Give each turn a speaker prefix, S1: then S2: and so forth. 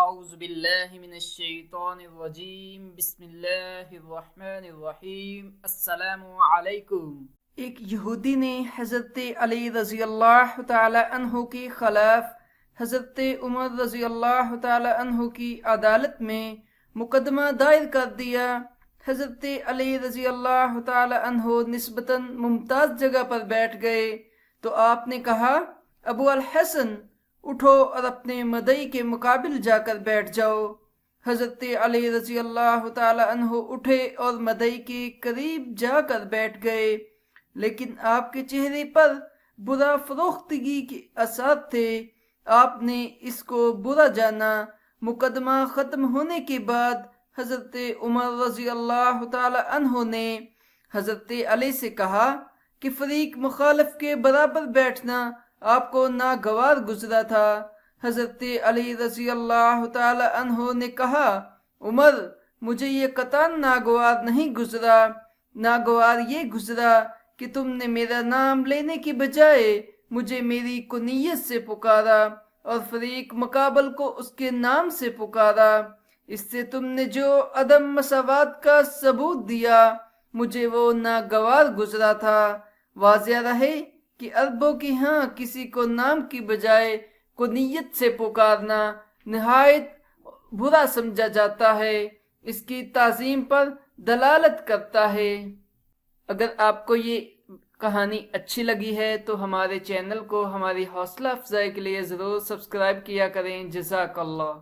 S1: اعوذ باللہ من الشیطان الرجیم بسم اللہ الرحمن الرحیم السلام علیکم۔ ایک یہودی نے حضرت علی رضی اللہ تعالی عنہ کی خلاف حضرت عمر رضی اللہ تعالی عنہ کی عدالت میں مقدمہ دائر کر دیا۔ حضرت علی رضی اللہ تعالی عنہ نسبتاً ممتاز جگہ پر بیٹھ گئے تو آپ نے کہا، ابو الحسن اٹھو اور اپنے مدعی کے مقابل جا کر بیٹھ جاؤ۔ حضرت علی رضی اللہ تعالی عنہ اٹھے اور مدعی کے قریب جا کر بیٹھ گئے، لیکن آپ کے چہرے پر برا فروختگی کے اثرات تھے۔ آپ نے اس کو برا جانا۔ مقدمہ ختم ہونے کے بعد حضرت عمر رضی اللہ تعالی عنہ نے حضرت علی سے کہا کہ فریق مخالف کے برابر بیٹھنا آپ کو ناگوار گزرا تھا۔ حضرت علی رضی اللہ تعالی عنہ نے کہا، عمر، مجھے یہ قطعاً ناگوار نہیں گزرا۔ ناگوار یہ گزرا کہ تم نے میرا نام لینے کی بجائے مجھے میری کنیت سے پکارا اور فریق مقابل کو اس کے نام سے پکارا۔ اس سے تم نے جو عدم مساوات کا ثبوت دیا مجھے وہ ناگوار گزرا تھا۔ واضح رہے کہ عربوں کی ہاں کسی کو نام کی بجائے کنیت سے پکارنا نہایت برا سمجھا جاتا ہے، اس کی تعظیم پر دلالت کرتا ہے۔ اگر آپ کو یہ کہانی اچھی لگی ہے تو ہمارے چینل کو ہماری حوصلہ افزائی کے لیے ضرور سبسکرائب کیا کریں۔ جزاک اللہ۔